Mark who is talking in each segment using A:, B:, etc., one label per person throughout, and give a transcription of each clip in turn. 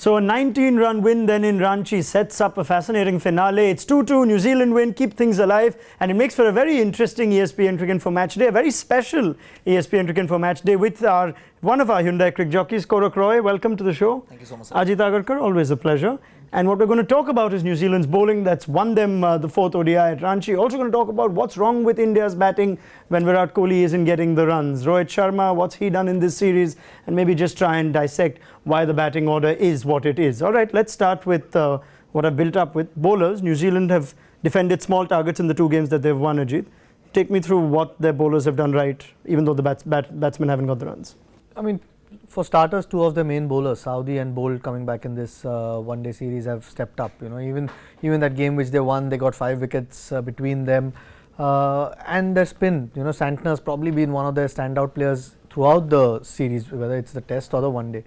A: So a 19-run win then in Ranchi sets up a fascinating finale. It's 2-2, New Zealand win, keep things alive, and it makes for a very interesting ESPNcricinfo match day, a very special ESPNcricinfo match day with one of our Hyundai CricJockeys, Korak Roy. Welcome to the show.
B: Thank you so much, sir.
A: Ajit Agarkar, always a pleasure. And what we're going to talk about is New Zealand's bowling that's won them the 4th ODI at Ranchi. Also going to talk about what's wrong with India's batting when Virat Kohli isn't getting the runs. Rohit Sharma, what's he done in this series? And maybe just try and dissect why the batting order is what it is. All right, let's start with what I've built up with. Bowlers, New Zealand have defended small targets in the 2 games that they've won, Ajit. Take me through what their bowlers have done right, even though the batsmen haven't got the runs.
C: I mean, for starters, 2 of the main bowlers, Saudi and Bolt, coming back in this one-day series, have stepped up. You know, even that game which they won, they got 5 wickets between them, and their spin. You know, Santner's probably been one of their standout players throughout the series, whether it's the Test or the one-day.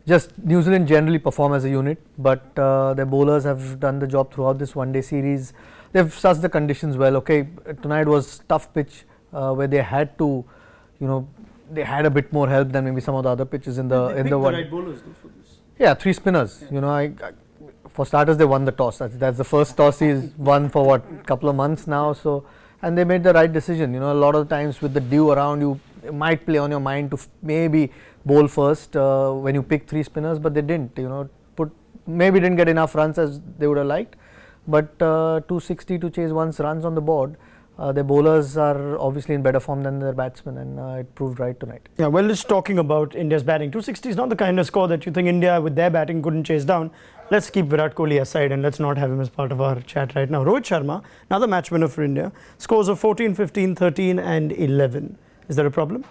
C: Just New Zealand generally perform as a unit, but their bowlers have done the job throughout this one-day series. They've sussed the conditions well. Okay, tonight was tough pitch where they had to, they had a bit more help than maybe some of the other pitches in the one.
A: Right bowlers for this.
C: Yeah, 3 spinners. You know, for starters, they won the toss. That's the first toss he's won for what, couple of months now. So, and they made the right decision. You know, a lot of the times with the dew around you, it might play on your mind to maybe bowl first when you pick 3 spinners, but they didn't. You know, maybe didn't get enough runs as they would have liked, but 260 to chase once runs on the board. Their bowlers are obviously in better form than their batsmen, and it proved right tonight.
A: Yeah, well, just talking about India's batting, 260 is not the kind of score that you think India with their batting couldn't chase down. Let's keep Virat Kohli aside and let's not have him as part of our chat right now. Rohit Sharma, another match winner for India, scores of 14, 15, 13 and 11. Is there a problem?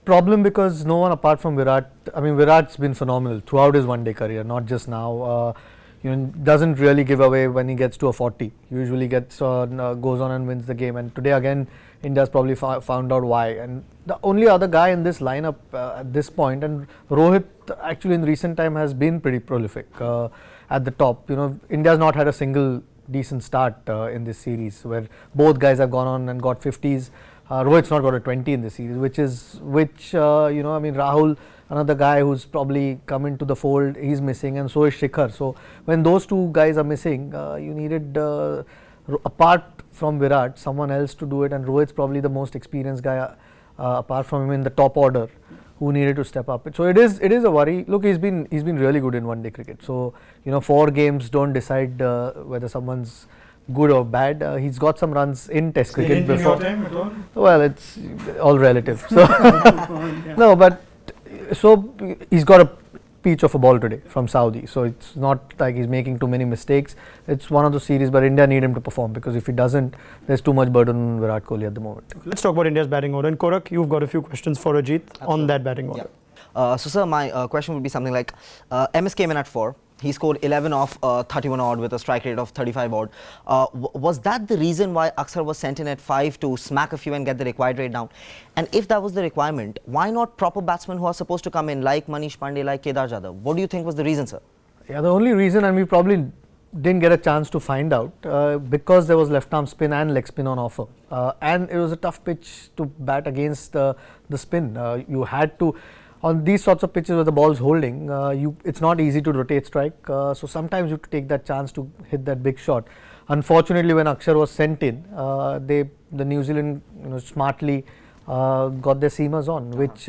C: Problem because no one apart from Virat, I mean, Virat's been phenomenal throughout his one-day career, not just now. Doesn't really give away when he gets to a 40. Usually goes on and wins the game. And today again, India's probably found out why. And the only other guy in this lineup at this point, and Rohit actually in recent time has been pretty prolific at the top. You know, India's not had a single decent start in this series where both guys have gone on and got 50s. Rohit's not got a 20 in this series, I mean, Rahul, another guy who's probably come into the fold, he's missing, and so is Shikhar. So when those 2 guys are missing, you needed, apart from Virat, someone else to do it, and Rohit's probably the most experienced guy apart from him in the top order who needed to step up. So it is a worry. Look, he's been really good in one-day cricket. So 4 games don't decide whether someone's good or bad. He's got some runs in Test cricket before.
A: Time at all?
C: Well, it's all relative. So no, but so he's got a peach of a ball today from Saudi. So it's not like he's making too many mistakes. It's one of the series, but India need him to perform because if he doesn't, there's too much burden on Virat Kohli at the moment.
A: Let's talk about India's batting order. And Korak, you've got a few questions for Ajit on that batting order.
B: Yeah. So, sir, my question would be something like MS came in at 4. He scored 11 off 31 odd with a strike rate of 35 odd. Was that the reason why Akshar was sent in at 5 to smack a few and get the required rate down? And if that was the requirement, why not proper batsmen who are supposed to come in like Manish Pandey, like Kedar Jadhav? What do you think was the reason, sir?
C: Yeah, the only reason, and we probably didn't get a chance to find out, because there was left arm spin and leg spin on offer. And it was a tough pitch to bat against the spin. You had to... On these sorts of pitches where the ball is holding, it's not easy to rotate strike. So sometimes you have to take that chance to hit that big shot. Unfortunately, when Akshar was sent in, the New Zealand smartly got their seamers on, which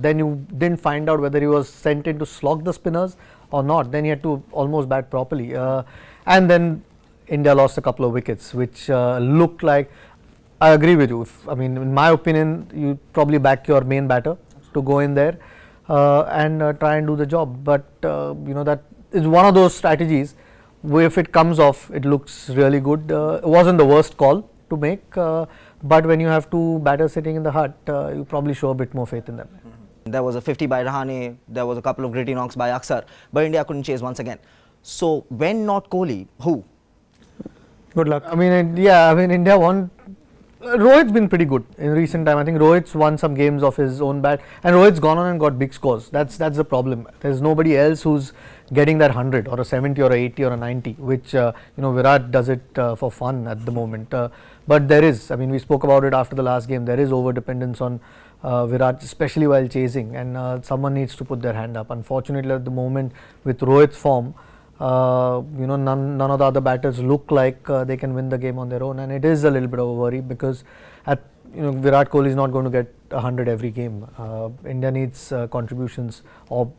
C: then you didn't find out whether he was sent in to slog the spinners or not. Then he had to almost bat properly, and then India lost a couple of wickets, which looked like. I agree with you. In my opinion, you probably back your main batter to go in there and try and do the job, but that is one of those strategies where if it comes off, it looks really good. It wasn't the worst call to make, but when you have 2 batters sitting in the hut, you probably show a bit more faith in them.
B: There was a 50 by Rahane, there was a couple of gritty knocks by Akshar, but India couldn't chase once again. So when not Kohli, who?
A: Good luck.
C: India won. Rohit's been pretty good in recent time. I think Rohit's won some games off his own bat, and Rohit's gone on and got big scores. That's the problem. There's nobody else who's getting that 100 or a 70 or a 80 or a 90, which Virat does it for fun at the moment. But there is, I mean, we spoke about it after the last game, there is over dependence on Virat, especially while chasing, and someone needs to put their hand up. Unfortunately, at the moment with Rohit's form, none of the other batters look like they can win the game on their own, and it is a little bit of a worry because Virat Kohli is not going to get 100 every game. India needs contributions or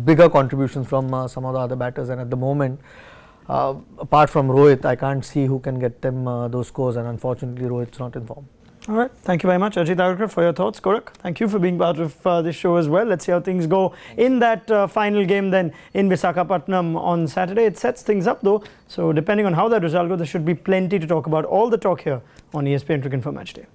C: bigger contributions from some of the other batters, and at the moment, apart from Rohit, I can't see who can get them those scores, and unfortunately Rohit's not in form.
A: All right, thank you very much, Ajit Agarkar, for your thoughts. Korak, thank you for being part of this show as well. Let's see how things go in that final game then in Visakhapatnam on Saturday. It sets things up though, so depending on how that result goes, there should be plenty to talk about. All the talk here on ESPN Cricinfo Match Day.